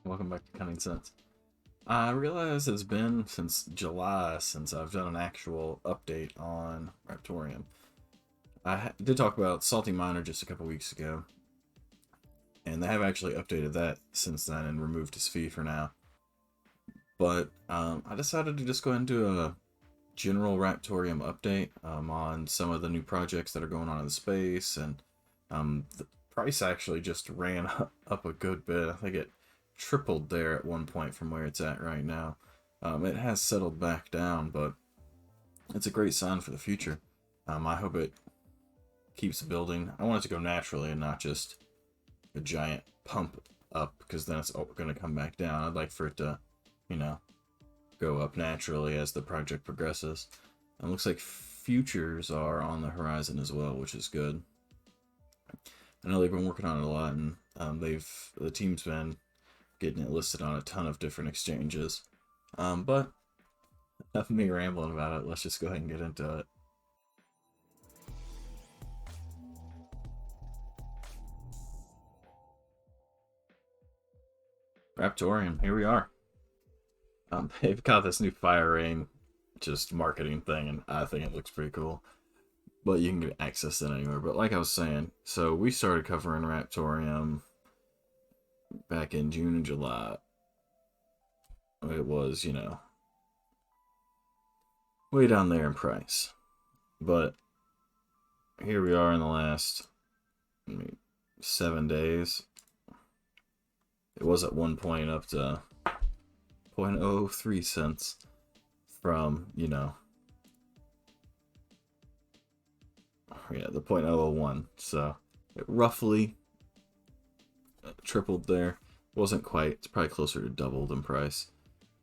Welcome back to Cunning Sense. I realize it's been since July since I've done an actual update on Raptoreum. Did talk about Salty Miner just a couple weeks ago, and they have actually updated that since then and removed his fee for now. But I decided to just go ahead and do a general Raptoreum update on some of the new projects that are going on in the space, and the price actually just ran up a good bit. I think it tripled there at one point from where it's at right now. It has settled back down, but it's a great sign for the future. I hope it keeps building. I want it to go naturally and not just a giant pump up, because then it's going to come back down. I'd like for it to, go up naturally as the project progresses. It looks like futures are on the horizon as well, which is good. I know they've been working on it a lot, and the team's been getting it listed on a ton of different exchanges. But enough of me rambling about it. Let's just go ahead and get into it. Raptoreum, here we are. They've got this new fire ring, just marketing thing, and I think it looks pretty cool. But you can get access to it anywhere. But like I was saying, so we started covering Raptoreum back in June and July. It was, way down there in price. But here we are in the last 7 days. It was at one point up to 0.03 cents from, the 0.001. So it roughly tripled there. Wasn't quite. It's probably closer to doubled in price.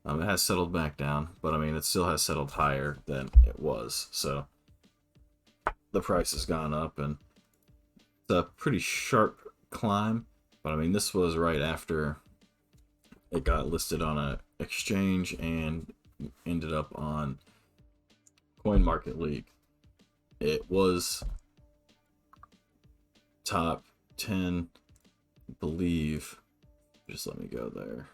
It has settled back down, but it still has settled higher than it was. So the price has gone up, and it's a pretty sharp climb. But this was right after it got listed on a exchange and ended up on CoinMarketLeague. It was top 10, I believe. Just let me go there.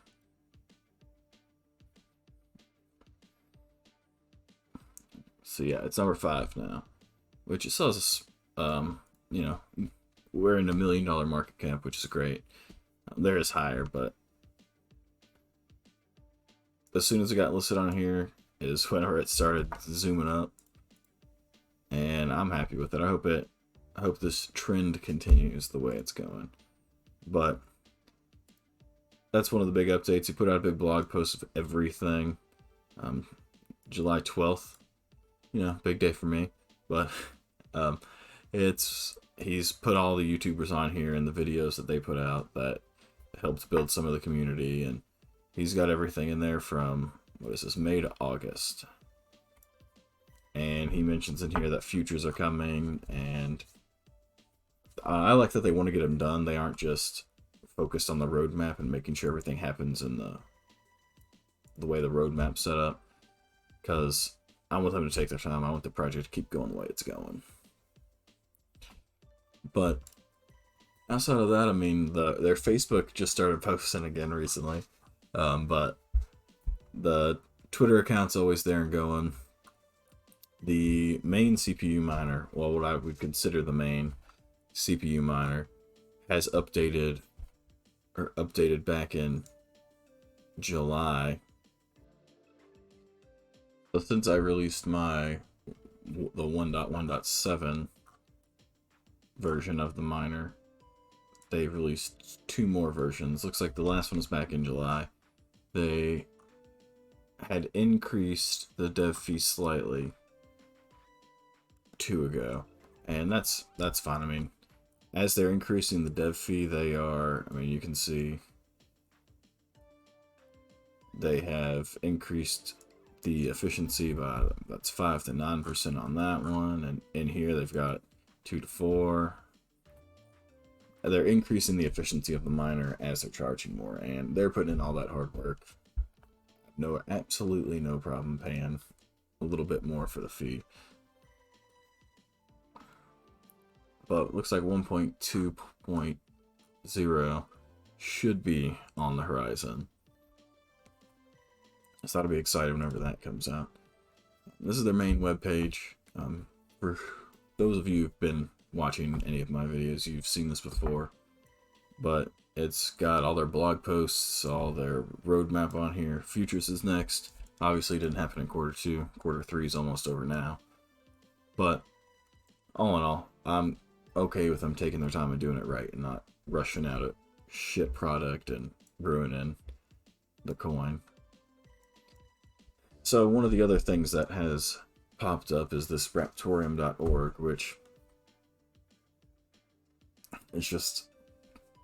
So yeah, it's number 5 now, which it says us, we're in $1 million market cap, which is great. There is higher, but as soon as it got listed on here is whenever it started zooming up, and I'm happy with it. I hope this trend continues the way it's going. But that's one of the big updates. He put out a big blog post of everything. July 12th, big day for me. But he's put all the YouTubers on here and the videos that they put out that helped build some of the community, and he's got everything in there from, May to August. And he mentions in here that futures are coming, and I like that they want to get them done. They aren't just focused on the roadmap and making sure everything happens in the way the roadmap's set up, because I want them to take their time. I want the project to keep going the way it's going. But outside of that, their Facebook just started posting again recently. But the Twitter account's always there and going. The main CPU miner, well, what I would consider the main CPU miner, has updated back in July. So since I released the 1.1.7 version of the miner, they've released 2 more versions. Looks like the last one was back in July. They had increased the dev fee slightly 2 ago, and that's fine. As they're increasing the dev fee, they are, you can see they have increased the efficiency by, that's 5 to 9% on that one, and in here they've got 2 to 4. They're increasing the efficiency of the miner as they're charging more, and they're putting in all that hard work. Absolutely no problem paying a little bit more for the fee. But it looks like 1.2.0 should be on the horizon. So that'll be exciting whenever that comes out. This is their main webpage. For those of you who've been watching any of my videos, you've seen this before. But it's got all their blog posts, all their roadmap on here. Futures is next. Obviously it didn't happen in quarter 2. Quarter 3 is almost over now. But all in all, I'm okay with them taking their time and doing it right and not rushing out a shit product and ruining the coin. So one of the other things that has popped up is this Raptoreum.org, which is just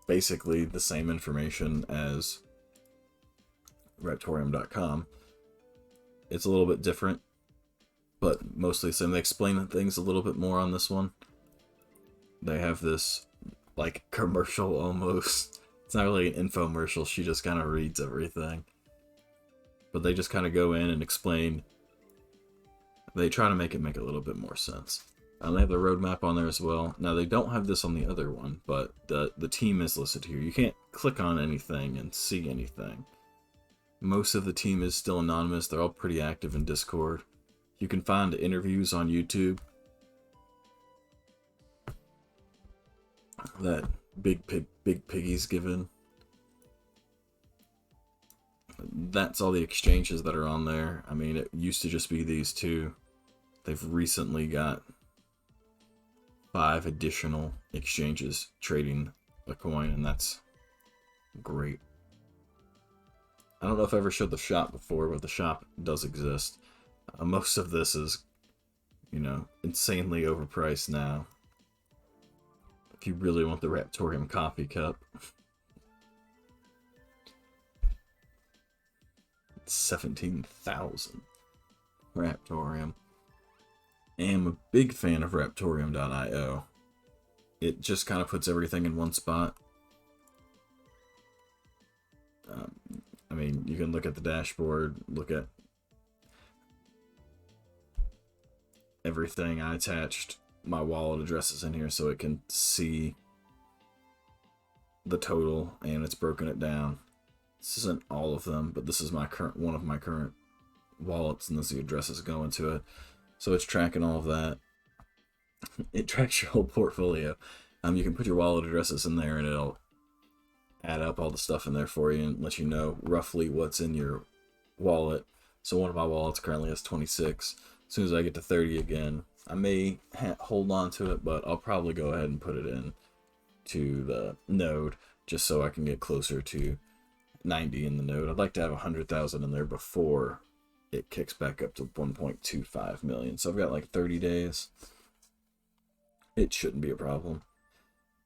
basically the same information as Raptoreum.com. It's a little bit different, but mostly the same. They explain things a little bit more on this one. They have this, like, commercial almost. It's not really an infomercial, she just kind of reads everything. But they just kind of go in and explain. They try to make it make a little bit more sense. They have the roadmap on there as well. Now, they don't have this on the other one, but the team is listed here. You can't click on anything and see anything. Most of the team is still anonymous. They're all pretty active in Discord. You can find interviews on YouTube that Big Piggy's given. That's all the exchanges that are on there. I mean, it used to just be these two. They've recently got 5 additional exchanges trading a coin, and that's great. I don't know if I ever showed the shop before, but the shop does exist. Most of this is, you know, insanely overpriced now. If you really want the Raptoreum coffee cup. It's 17,000 Raptoreum. I'm a big fan of Raptoreum.io. It just kind of puts everything in one spot. I mean, you can look at the dashboard, look at everything. I attached my wallet addresses in here so it can see the total, and it's broken it down. This isn't all of them, but this is my one of my current wallets, and this is the addresses going to it. So it's tracking all of that. It tracks your whole portfolio. You can put your wallet addresses in there, and it'll add up all the stuff in there for you and let you know roughly what's in your wallet. So one of my wallets currently has 26. As soon as I get to 30 again, I may hold on to it, but I'll probably go ahead and put it in to the node just so I can get closer to 90 in the node. I'd like to have 100,000 in there before it kicks back up to 1.25 million. So I've got like 30 days. It shouldn't be a problem.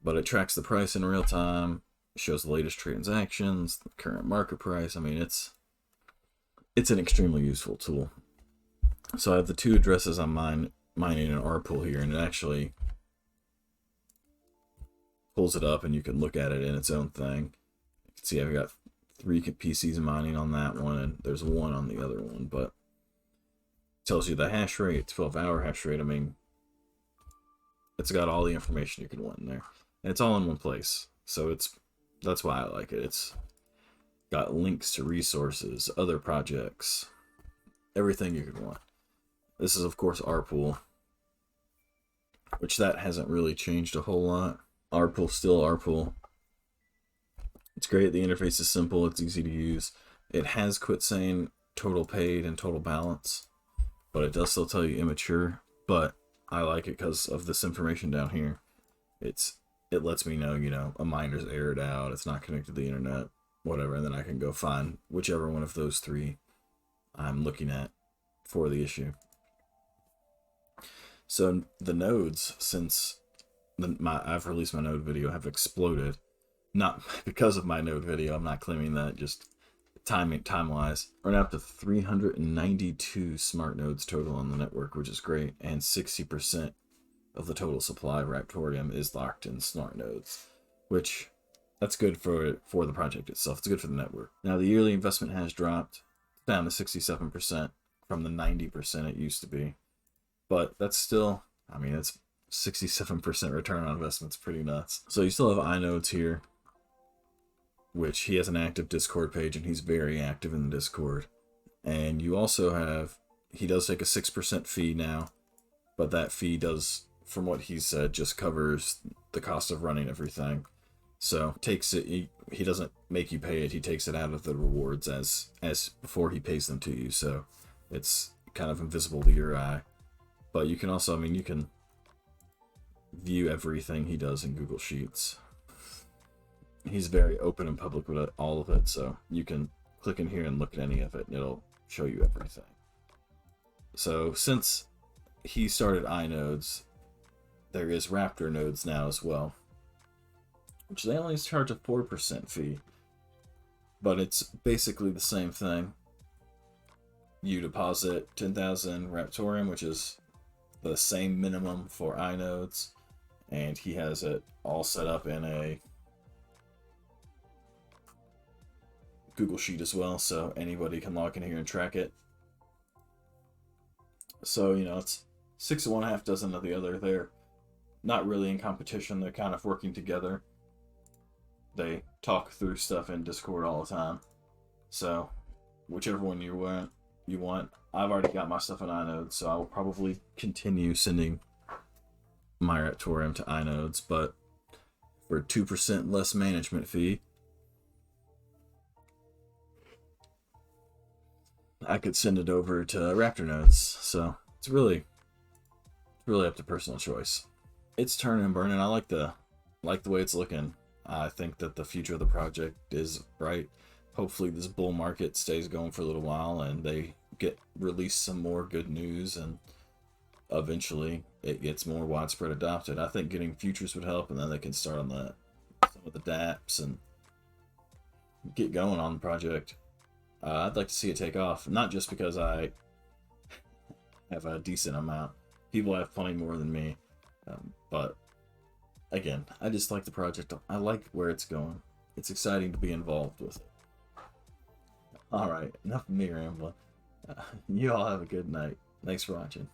But it tracks the price in real time, shows the latest transactions, the current market price. I mean, it's an extremely useful tool. So I have the 2 addresses I'm mining an RPool here, and it actually pulls it up and you can look at it in its own thing. You can see I've got 3 PCs mining on that one, and there's 1 on the other one, but it tells you the hash rate, 12-hour hash rate. I mean, it's got all the information you can want in there, and it's all in one place. So that's why I like it. It's got links to resources, other projects, everything you could want. This is, of course, RPool, which that hasn't really changed a whole lot. RPool, still RPool. It's great. The interface is simple. It's easy to use. It has quit saying total paid and total balance, but it does still tell you immature. But I like it because of this information down here. It lets me know, you know, a miner's aired out, it's not connected to the internet, whatever, and then I can go find whichever one of those 3 I'm looking at for the issue. So the nodes, since I've released my node video, have exploded. Not because of my node video, I'm not claiming that, just time-wise. We're now up to 392 smart nodes total on the network, which is great, and 60% of the total supply of Raptoreum is locked in smart nodes, which that's good for the project itself. It's good for the network. Now the yearly investment has dropped down to 67% from the 90% it used to be, but that's still, I mean, it's 67% return on investment. It's pretty nuts. So you still have inodes here. which he has an active Discord page, and he's very active in the Discord. And you also have, he does take a 6% fee now, but that fee does, from what he said, just covers the cost of running everything. So takes it, he doesn't make you pay it, he takes it out of the rewards as before he pays them to you. So it's kind of invisible to your eye. But you can also, I mean, you can view everything he does in Google Sheets. He's very open and public with all of it, so you can click in here and look at any of it, and it'll show you everything. So since he started iNodes, there is Raptor nodes now as well, which they only charge a 4% fee, but it's basically the same thing. You deposit 10,000 Raptoreum, which is the same minimum for iNodes, and he has it all set up in a Google Sheet as well, so anybody can log in here and track it. So, you know, it's 6 of one, half dozen of the other. They're not really in competition, they're kind of working together. They talk through stuff in Discord all the time. So, whichever one you want. I've already got my stuff in iNodes, so I will probably continue sending my Raptoreum to iNodes, but for a 2% less management fee, I could send it over to Raptor nodes. So it's really up to personal choice. It's turning and burning. I like the way it's looking. I think that the future of the project is bright. Hopefully this bull market stays going for a little while and they release some more good news, and eventually it gets more widespread adopted. I think getting futures would help, and then they can start on some of the dApps and get going on the project. I'd like to see it take off, not just because I have a decent amount. People have plenty more than me, but again, I just like the project. I like where it's going. It's exciting to be involved with it. Alright, enough of me rambling. You all have a good night. Thanks for watching.